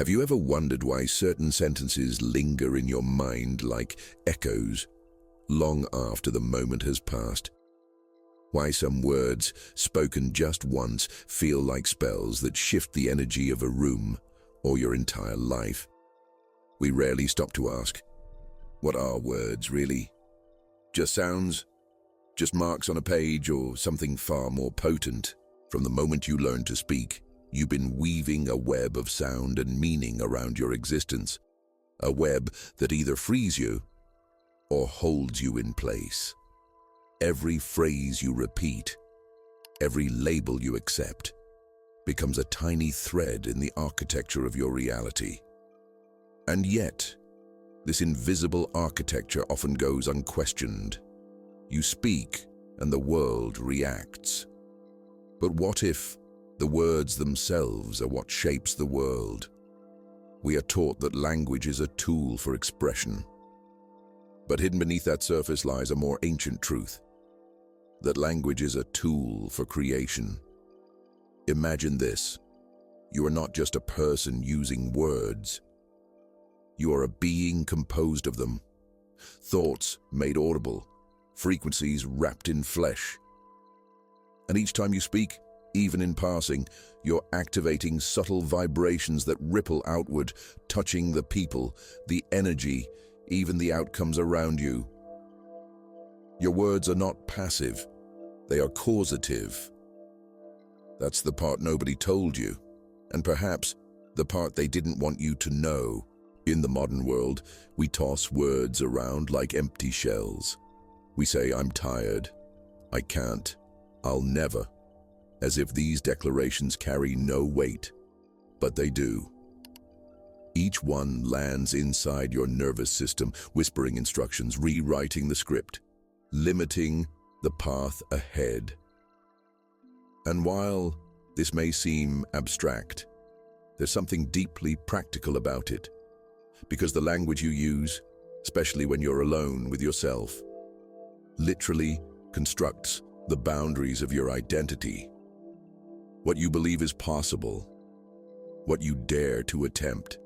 Have you ever wondered why certain sentences linger in your mind like echoes long after the moment has passed? Why some words, spoken just once, feel like spells that shift the energy of a room or your entire life? We rarely stop to ask, what are words really? Just sounds? Just marks on a page, or something far more potent? From the moment you learn to speak, you've been weaving a web of sound and meaning around your existence. A web that either frees you or holds you in place. Every phrase you repeat, every label you accept, becomes a tiny thread in the architecture of your reality. And yet, this invisible architecture often goes unquestioned. You speak, and the world reacts. But what if the words themselves are what shapes the world? We are taught that language is a tool for expression. But hidden beneath that surface lies a more ancient truth, that language is a tool for creation. Imagine this: you are not just a person using words. You are a being composed of them. Thoughts made audible, frequencies wrapped in flesh. And each time you speak, even in passing, you're activating subtle vibrations that ripple outward, touching the people, the energy, even the outcomes around you. Your words are not passive, they are causative. That's the part nobody told you, and perhaps the part they didn't want you to know. In the modern world, we toss words around like empty shells. We say, I'm tired, I can't, I'll never, as if these declarations carry no weight, but they do. Each one lands inside your nervous system, whispering instructions, rewriting the script, limiting the path ahead. And while this may seem abstract, there's something deeply practical about it. Because the language you use, especially when you're alone with yourself, literally constructs the boundaries of your identity. What you believe is possible, what you dare to attempt,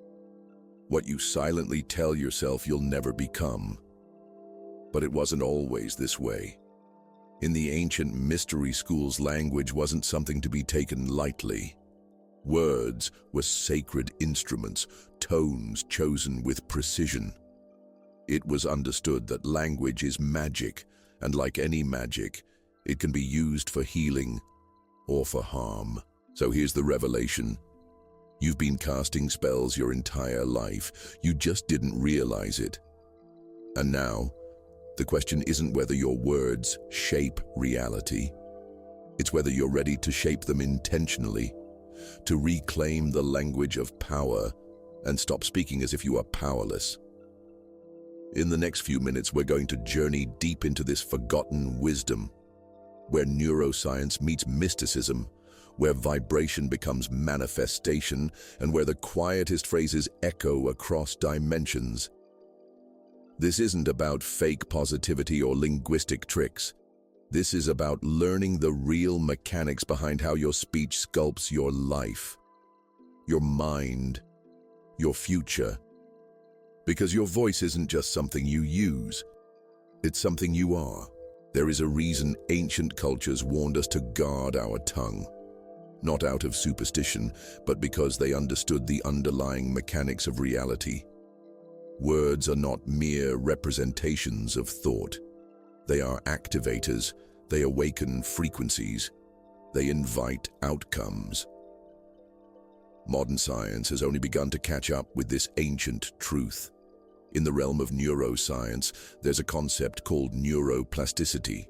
what you silently tell yourself you'll never become. But it wasn't always this way. In the ancient mystery schools, language wasn't something to be taken lightly. Words were sacred instruments, tones chosen with precision. It was understood that language is magic, and like any magic, it can be used for healing or for harm. So here's the revelation. You've been casting spells your entire life. You just didn't realize it. And now, the question isn't whether your words shape reality. It's whether you're ready to shape them intentionally, to reclaim the language of power and stop speaking as if you are powerless. In the next few minutes, we're going to journey deep into this forgotten wisdom, where neuroscience meets mysticism, where vibration becomes manifestation, and where the quietest phrases echo across dimensions. This isn't about fake positivity or linguistic tricks. This is about learning the real mechanics behind how your speech sculpts your life, your mind, your future. Because your voice isn't just something you use, it's something you are. There is a reason ancient cultures warned us to guard our tongue, not out of superstition, but because they understood the underlying mechanics of reality. Words are not mere representations of thought. They are activators, they awaken frequencies, they invite outcomes. Modern science has only begun to catch up with this ancient truth. In the realm of neuroscience, there's a concept called neuroplasticity,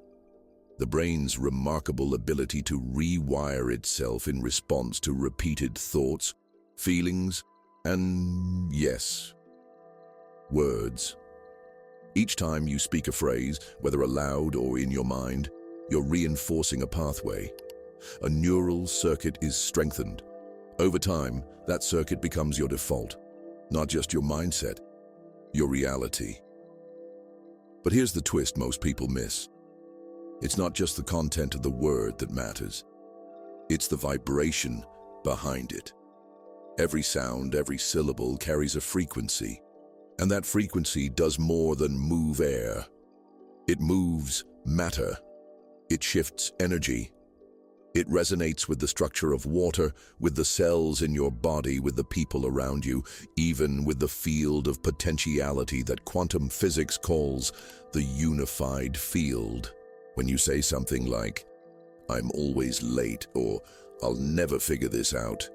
the brain's remarkable ability to rewire itself in response to repeated thoughts, feelings, and, yes, words. Each time you speak a phrase, whether aloud or in your mind, you're reinforcing a pathway. A neural circuit is strengthened. Over time, that circuit becomes your default, not just your mindset, your reality. But here's the twist most people miss. It's not just the content of the word that matters. It's the vibration behind it. Every sound, every syllable carries a frequency, and that frequency does more than move air. It moves matter. It shifts energy. It resonates with the structure of water, with the cells in your body, with the people around you, even with the field of potentiality that quantum physics calls the unified field. When you say something like, "I'm always late," or "I'll never figure this out,"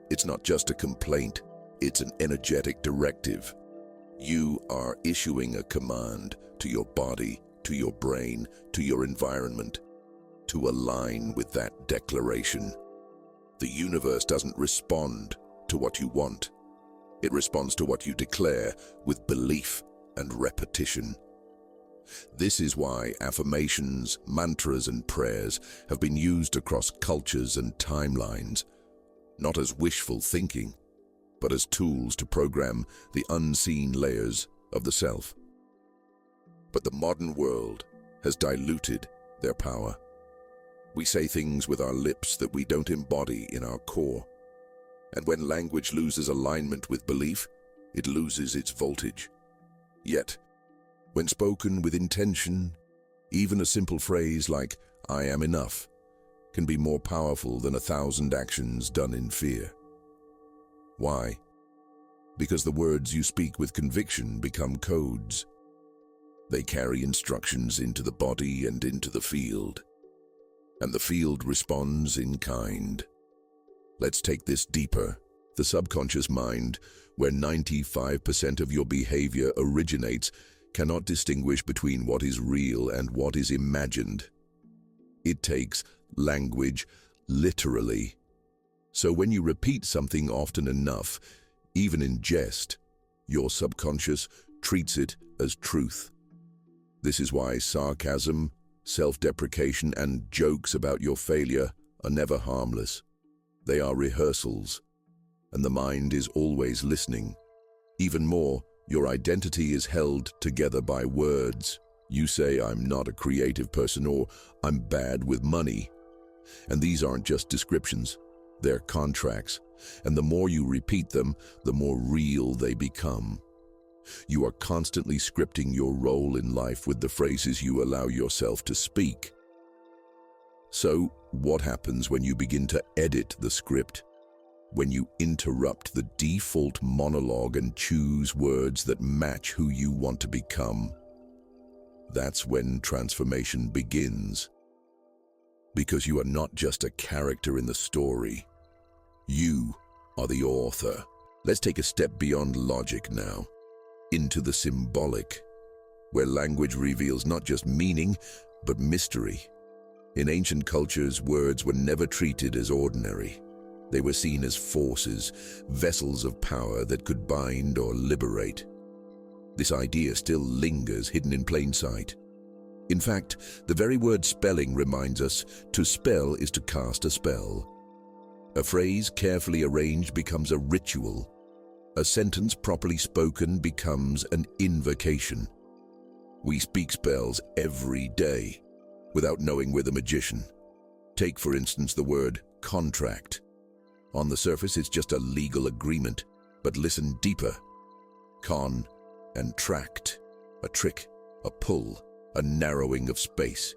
it's not just a complaint, it's an energetic directive. You are issuing a command to your body, to your brain, to your environment, to align with that declaration. The universe doesn't respond to what you want. It responds to what you declare with belief and repetition. This is why affirmations, mantras, and prayers have been used across cultures and timelines, not as wishful thinking, but as tools to program the unseen layers of the self. But the modern world has diluted their power. We say things with our lips that we don't embody in our core. And when language loses alignment with belief, it loses its voltage. Yet, when spoken with intention, even a simple phrase like, "I am enough," can be more powerful than 1,000 actions done in fear. Why? Because the words you speak with conviction become codes. They carry instructions into the body and into the field. And the field responds in kind. Let's take this deeper. The subconscious mind, where 95% of your behavior originates, cannot distinguish between what is real and what is imagined. It takes language literally. So when you repeat something often enough, even in jest, your subconscious treats it as truth. This is why sarcasm, self-deprecation, and jokes about your failure are never harmless. They are rehearsals, and the mind is always listening. Even more, your identity is held together by words. You say, "I'm not a creative person," or "I'm bad with money." And these aren't just descriptions, they're contracts. And the more you repeat them, the more real they become. You are constantly scripting your role in life with the phrases you allow yourself to speak. So, what happens when you begin to edit the script? When you interrupt the default monologue and choose words that match who you want to become? That's when transformation begins. Because you are not just a character in the story. You are the author. Let's take a step beyond logic now, into the symbolic, where language reveals not just meaning, but mystery. In ancient cultures, words were never treated as ordinary. They were seen as forces, vessels of power that could bind or liberate. This idea still lingers hidden in plain sight. In fact, the very word spelling reminds us to spell is to cast a spell. A phrase carefully arranged becomes a ritual. A sentence properly spoken becomes an invocation. We speak spells every day without knowing we're the magician. Take, for instance, the word contract. On the surface, it's just a legal agreement, but listen deeper. Con and tract, a trick, a pull, a narrowing of space.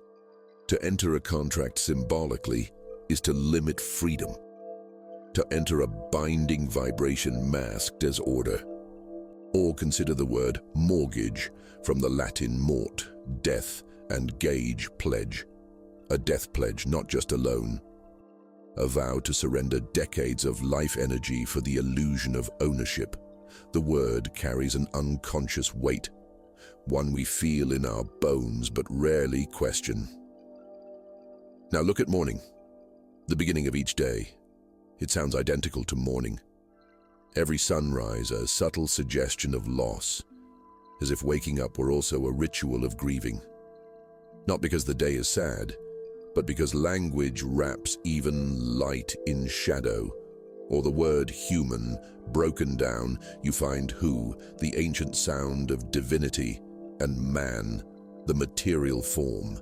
To enter a contract symbolically is to limit freedom. To enter a binding vibration masked as order. Or consider the word mortgage, from the Latin mort, death, and gage, pledge. A death pledge, not just a loan. A vow to surrender decades of life energy for the illusion of ownership. The word carries an unconscious weight, one we feel in our bones but rarely question. Now look at morning, the beginning of each day. It sounds identical to mourning. Every sunrise, a subtle suggestion of loss, as if waking up were also a ritual of grieving. Not because the day is sad, but because language wraps even light in shadow, or the word human. Broken down, you find who, the ancient sound of divinity, and man, the material form,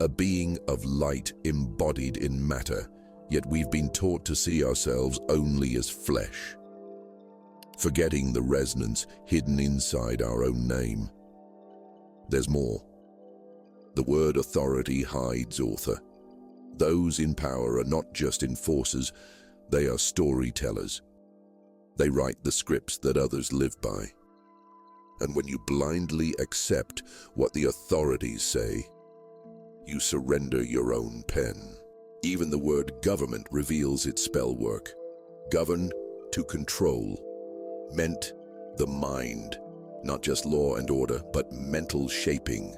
a being of light embodied in matter, yet we've been taught to see ourselves only as flesh. forgetting the resonance hidden inside our own name. There's more. The word authority hides author. Those in power are not just enforcers, they are storytellers. They write the scripts that others live by. And when you blindly accept what the authorities say, you surrender your own pen. Even the word government reveals its spell work. Govern, to control, meant the mind, not just law and order, but mental shaping.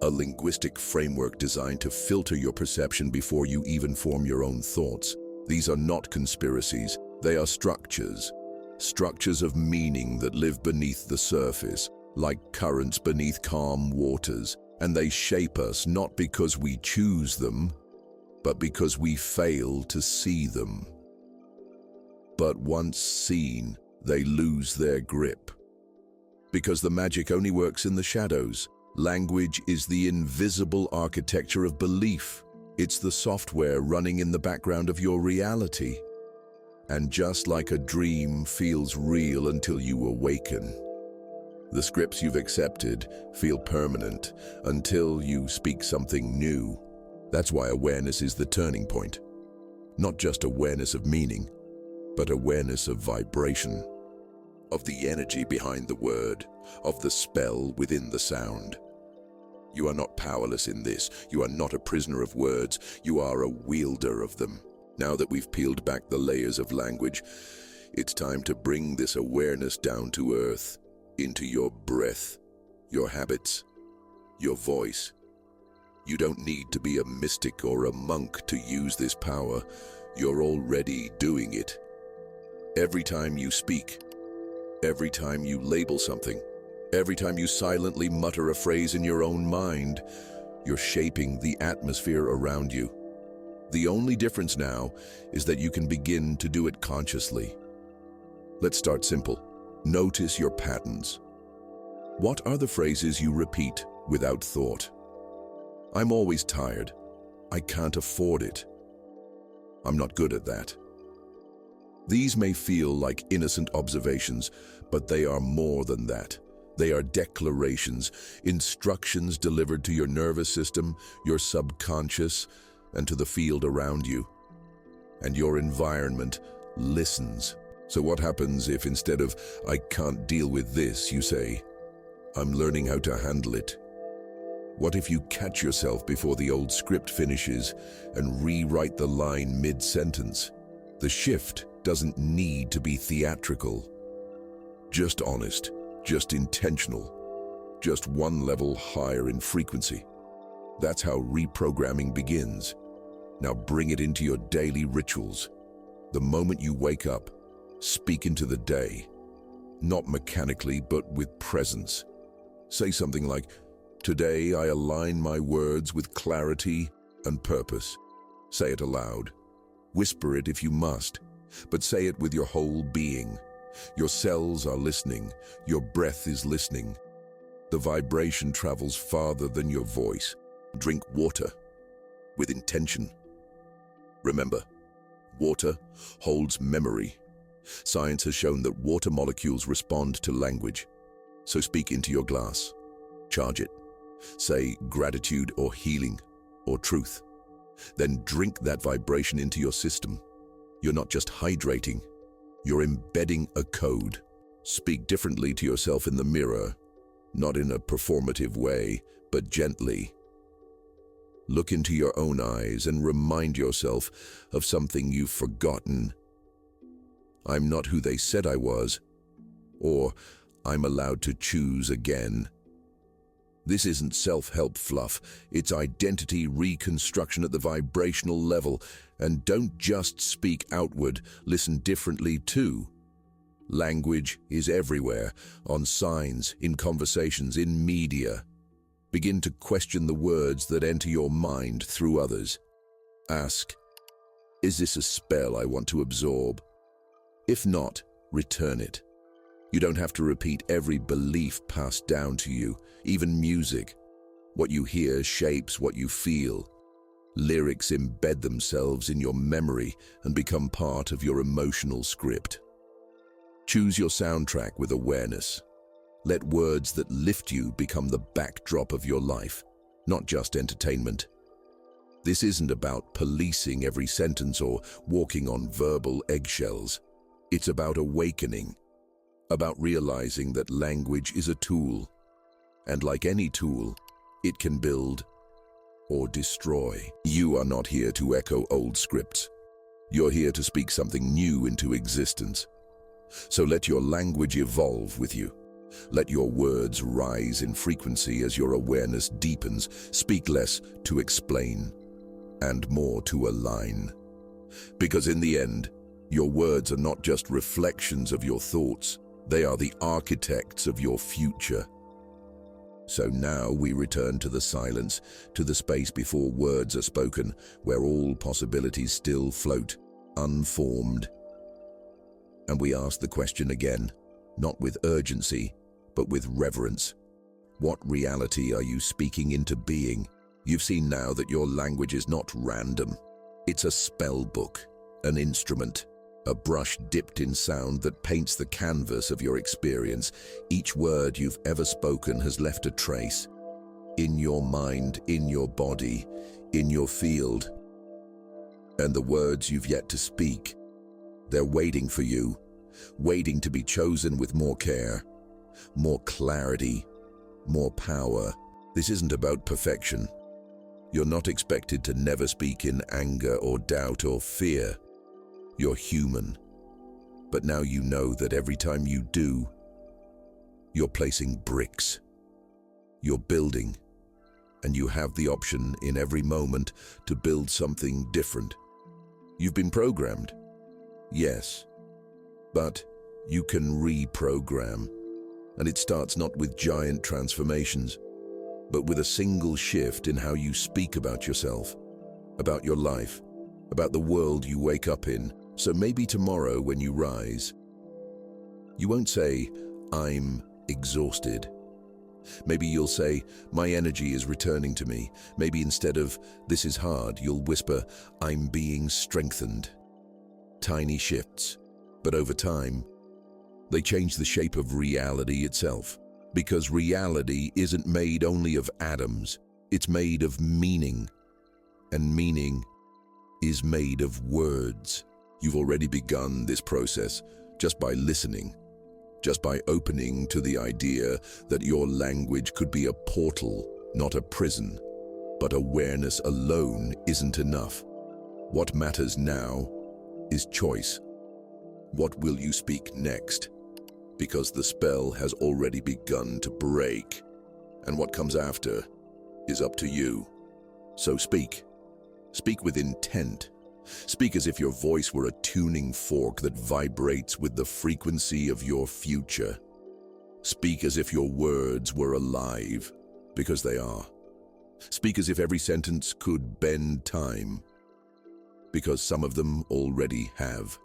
A linguistic framework designed to filter your perception before you even form your own thoughts. These are not conspiracies, they are structures. Structures of meaning that live beneath the surface, like currents beneath calm waters, and they shape us not because we choose them, but because we fail to see them. But once seen, they lose their grip. Because the magic only works in the shadows. Language is the invisible architecture of belief. It's the software running in the background of your reality. And just like a dream feels real until you awaken, the scripts you've accepted feel permanent until you speak something new. That's why awareness is the turning point. Not just awareness of meaning, but awareness of vibration, of the energy behind the word, of the spell within the sound. You are not powerless in this. You are not a prisoner of words. You are a wielder of them. Now that we've peeled back the layers of language, it's time to bring this awareness down to earth, into your breath, your habits, your voice. You don't need to be a mystic or a monk to use this power. You're already doing it. Every time you speak, every time you label something, every time you silently mutter a phrase in your own mind, you're shaping the atmosphere around you. The only difference now is that you can begin to do it consciously. Let's start simple. Notice your patterns. What are the phrases you repeat without thought? I'm always tired. I can't afford it. I'm not good at that. These may feel like innocent observations, but they are more than that. They are declarations, instructions delivered to your nervous system, your subconscious, and to the field around you. And your environment listens. So what happens if instead of, I can't deal with this, you say, I'm learning how to handle it? What if you catch yourself before the old script finishes and rewrite the line mid-sentence? The shift doesn't need to be theatrical. Just honest, just intentional, just one level higher in frequency. That's how reprogramming begins. Now bring it into your daily rituals. The moment you wake up, speak into the day. Not mechanically, but with presence. Say something like, today I align my words with clarity and purpose. Say it aloud. Whisper it if you must, but say it with your whole being. Your cells are listening. Your breath is listening. The vibration travels farther than your voice. Drink water with intention. Remember, water holds memory. Science has shown that water molecules respond to language. So speak into your glass. Charge it. Say gratitude or healing or truth. Then drink that vibration into your system. You're not just hydrating, you're embedding a code. Speak differently to yourself in the mirror, not in a performative way, but gently. Look into your own eyes and remind yourself of something you've forgotten. I'm not who they said I was, or I'm allowed to choose again. This isn't self-help fluff, it's identity reconstruction at the vibrational level. And don't just speak outward, listen differently too. Language is everywhere, on signs, in conversations, in media. Begin to question the words that enter your mind through others. Ask, is this a spell I want to absorb? If not, return it. You don't have to repeat every belief passed down to you, even music. What you hear shapes what you feel. Lyrics embed themselves in your memory and become part of your emotional script. Choose your soundtrack with awareness. Let words that lift you become the backdrop of your life, not just entertainment. This isn't about policing every sentence or walking on verbal eggshells. It's about awakening, about realizing that language is a tool, and like any tool, it can build or destroy. You are not here to echo old scripts. You're here to speak something new into existence. So let your language evolve with you. Let your words rise in frequency as your awareness deepens. Speak less to explain and more to align. Because in the end, your words are not just reflections of your thoughts, they are the architects of your future. So now we return to the silence, to the space before words are spoken, where all possibilities still float, unformed. And we ask the question again, not with urgency, but with reverence. What reality are you speaking into being? You've seen now that your language is not random. It's a spell book, an instrument, a brush dipped in sound that paints the canvas of your experience. Each word you've ever spoken has left a trace. In your mind, in your body, in your field. And the words you've yet to speak, they're waiting for you, waiting to be chosen with more care, more clarity, more power. This isn't about perfection. You're not expected to never speak in anger or doubt or fear. You're human. But now you know that every time you do, you're placing bricks. You're building, and you have the option in every moment to build something different. You've been programmed, yes, but you can reprogram. And it starts not with giant transformations, but with a single shift in how you speak about yourself, about your life, about the world you wake up in. So maybe tomorrow when you rise, you won't say, "I'm exhausted." Maybe you'll say, "My energy is returning to me." Maybe instead of, "This is hard," you'll whisper, "I'm being strengthened." Tiny shifts, but over time, they change the shape of reality itself. Because reality isn't made only of atoms, it's made of meaning. And meaning is made of words. You've already begun this process just by listening, just by opening to the idea that your language could be a portal, not a prison. But awareness alone isn't enough. What matters now is choice. What will you speak next? Because the spell has already begun to break, and what comes after is up to you. So speak. Speak with intent. Speak as if your voice were a tuning fork that vibrates with the frequency of your future. Speak as if your words were alive, because they are. Speak as if every sentence could bend time, because some of them already have.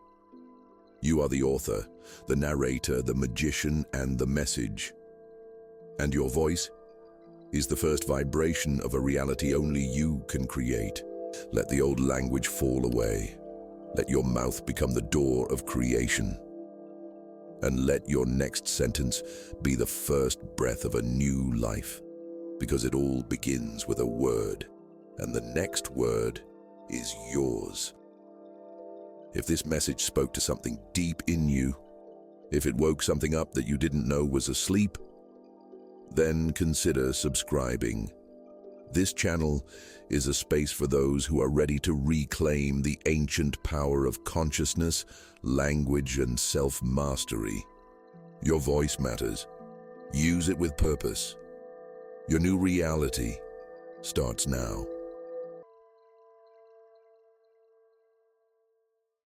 You are the author, the narrator, the magician, and the message. And your voice is the first vibration of a reality only you can create. Let the old language fall away. Let your mouth become the door of creation. And let your next sentence be the first breath of a new life. Because it all begins with a word, and the next word is yours. If this message spoke to something deep in you, if it woke something up that you didn't know was asleep, then consider subscribing. This channel is a space for those who are ready to reclaim the ancient power of consciousness, language, and self-mastery. Your voice matters. Use it with purpose. Your new reality starts now.